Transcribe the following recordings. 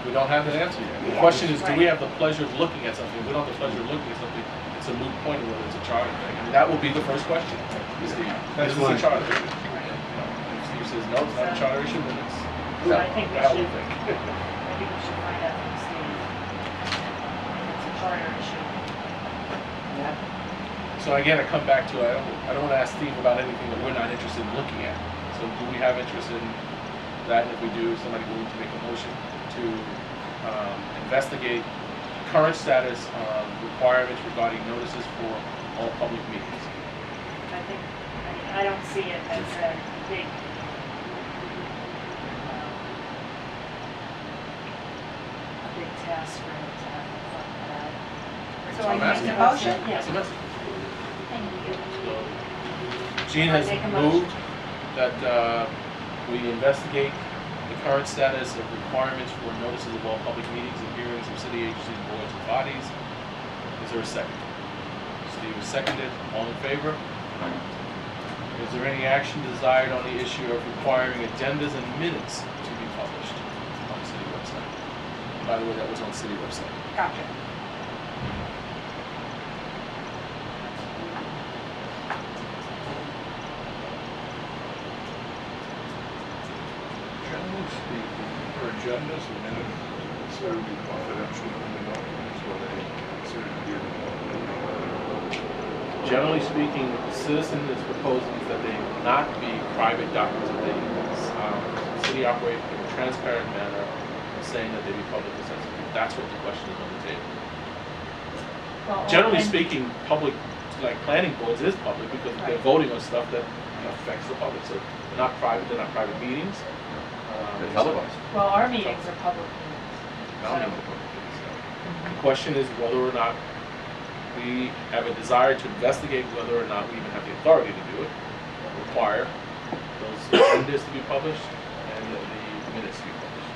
We don't have that answer yet. The question is, do we have the pleasure of looking at something? If we don't have the pleasure of looking at something, it's a moot point whether it's a charter thing. And that will be the first question. Is this a charter issue? If Steve says no, it's not a charter issue, then it's So I think we how should, we think. maybe we should find out from Steve if it's a charter issue. Yeah. So again, I come back to, I don't want to ask Steve about anything that we're not interested in looking at. So do we have interest in that? And if we do, is somebody willing to make a motion to investigate current status of requirements regarding notices for all public meetings? I don't see it as a big, task for him to have to fund that. So I I'm make a asking. motion? Yeah. That's a message. Thank you. Jean has Make a motion. moved that we investigate the current status of requirements for notices of all public meetings and hearings of city agencies, boards, and bodies. Is there a second? Steve has seconded. All in favor? Is there any action desired on the issue of requiring agendas and minutes to be published on the city website? And by the way, that was on the city website. Gotcha. Generally speaking, for agendas and minutes, it's going to be confidential in the documents where they consider to be Generally speaking, what the citizen is proposing is that they not be private documents, that they city operate in a transparent manner, saying that they be public accessible. That's what the question is on the table. Well, Generally and- speaking, public, like planning boards, is public because they're Right. voting on stuff that affects the public. So they're not private. They're not private meetings. They're televised. Well, our meetings are public meetings. The question is whether or not we have a desire to investigate whether or not we even have the authority to do it, require those agendas to be published and the minutes to be published.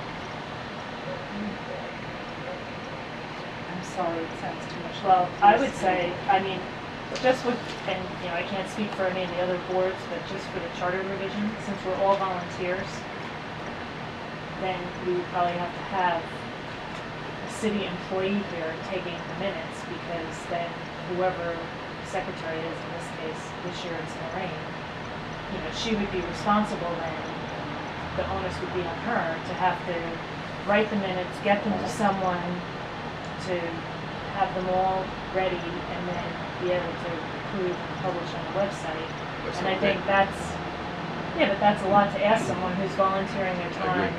I'm sorry, it sounds too much. Well, like I this. would say, I mean, just with, and I can't speak for any of the other boards, but just for the charter revision, since we're all volunteers, then we would probably have to have a city employee here taking the minutes, because then whoever the secretary is, in this case, this year it's Lorraine, she would be responsible then, the onus would be on her to have to write the minutes, get them to someone, to have them all ready, and then be able to approve and publish on the website. And I think that's a lot to ask someone who's volunteering their time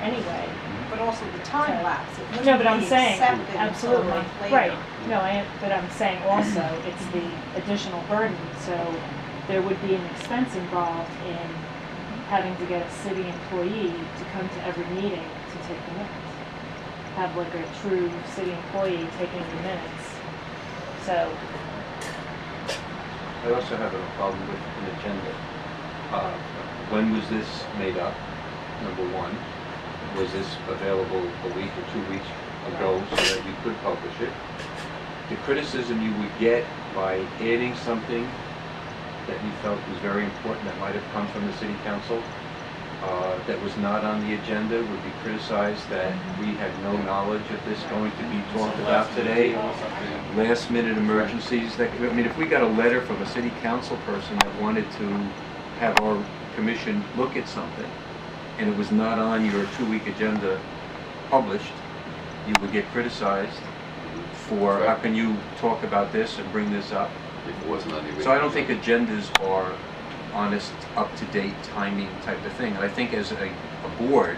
anyway. But also the time lapse. It wouldn't No, but I'm be saying, accepted until a absolutely, month later. right. No, but I'm saying also, it's the additional burden, so there would be an expense involved in having to get a city employee to come to every meeting to take the minutes. Have like a true city employee taking the minutes. So, I also have a problem with an agenda. When was this made up? Number one, was this available a week or 2 weeks ago so that you could publish it? The criticism you would get by adding something that you felt was very important that might have come from the city council that was not on the agenda would be criticized that we had no knowledge of this going to be talked about today. Last minute emergencies. If we got a letter from a city council person that wanted to have our commission look at something and it was not on your 2-week agenda published, you would get criticized for how can you talk about this and bring this up. If it wasn't on the So I don't think agendas are honest, up-to-date timing type of thing. And I think as a board,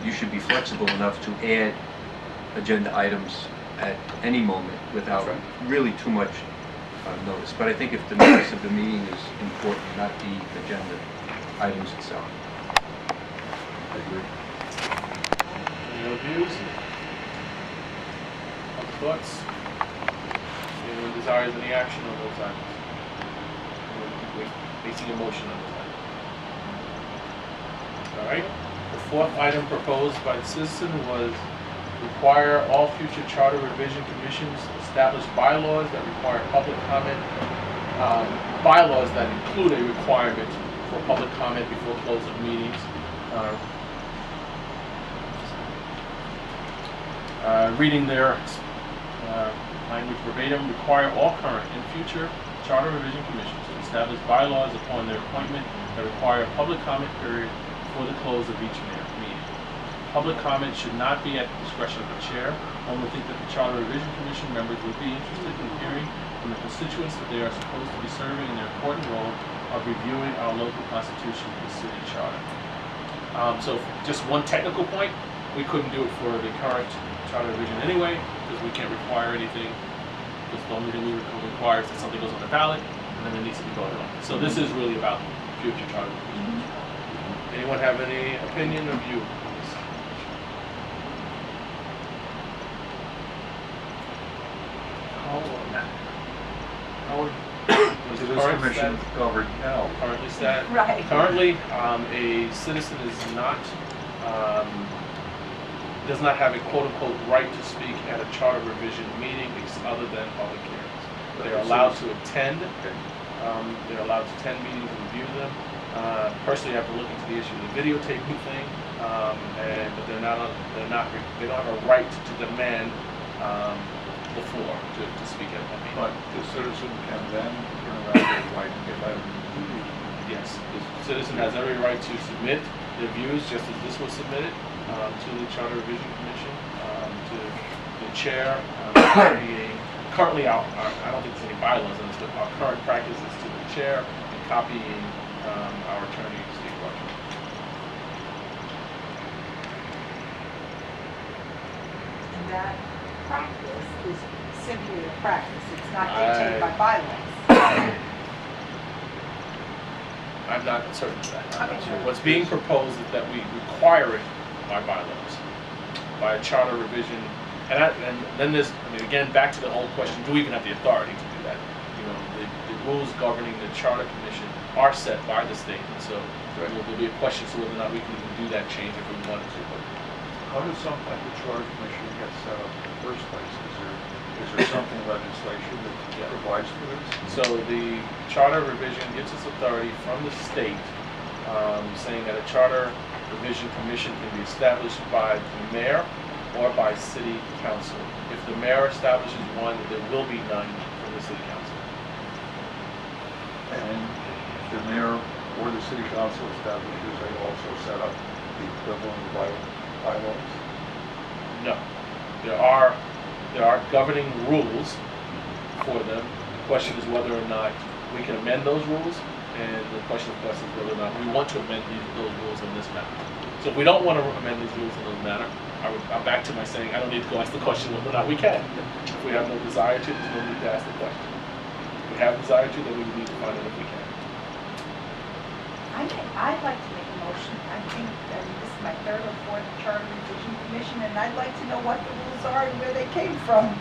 you should be flexible enough to add agenda items at any moment without really too much notice. But I think if the notice of the meeting is important, not the agenda items itself. I agree. Any other views? Other thoughts? Anyone desires any action on those items? We're facing a motion on those items. All right. The fourth item proposed by the citizen was require all future charter revision commissions establish bylaws that require public comment, bylaws that include a requirement for public comment before close of meetings. reading their language verbatim, require all current and future charter revision commissions to establish bylaws upon their appointment that require a public comment period before the close of each meeting. Public comment should not be at the discretion of the chair. One would think that the charter revision commission members would be interested in hearing from the constituents that they are supposed to be serving in their important role of reviewing our local constitution and the city charter. So just one technical point, we couldn't do it for the current charter revision anyway, because we can't require anything. Because the only thing we require is that something goes on the ballot, and then it needs to be voted on. So this is really about future charter revisions. Anyone have any opinion or view on this? Is this commission covered now? Currently stat. Right. Currently, a citizen is not, does not have a quote-unquote right to speak at a charter revision meeting other than public hearings. They're allowed to attend. They're allowed to attend meetings and review them. Personally, I have to look into the issue of the videotaping thing, but they don't have a right to demand the floor to speak at that meeting. But the citizen can then turn around and write a letter. Yes, the citizen has every right to submit their views, just as this was submitted to the Charter Revision Commission, to the chair. Currently, I don't think there's any bylaws on this, but our current practice is to the chair and copying our attorney, Steve Rogers. And that practice is simply a practice. It's not dictated by bylaws. I'm not certain of that. I'm not Okay. sure. What's being proposed is that we require it by bylaws, by a charter revision. And then there's, again, back to the whole question, do we even have the authority to do that? The rules governing the charter commission are set by the state, and so there'll be a question as to whether or not we can even do that change if we wanted to. But How does something like the charter commission get set up in the first place? Is there something legislation that provides for this? So the charter revision gets its authority from the state, saying that a charter revision commission can be established by the mayor or by city council. If the mayor establishes one, there will be none from the city council. And if the mayor or the city council establishes, they also set up the equivalent bylaws? No. There are governing rules for them. The question is whether or not we can amend those rules, and the question, of course, is whether or not we want to amend those rules in this manner. So if we don't want to amend these rules in this manner, I'm back to my saying I don't need to go ask the question whether or not we can. If we have no desire to, there's no need to ask the question. If we have desire to, then we need to find out if we can. I'd like to make a motion. I think that this is my third or fourth charter revision commission, and I'd like to know what the rules are and where they came from.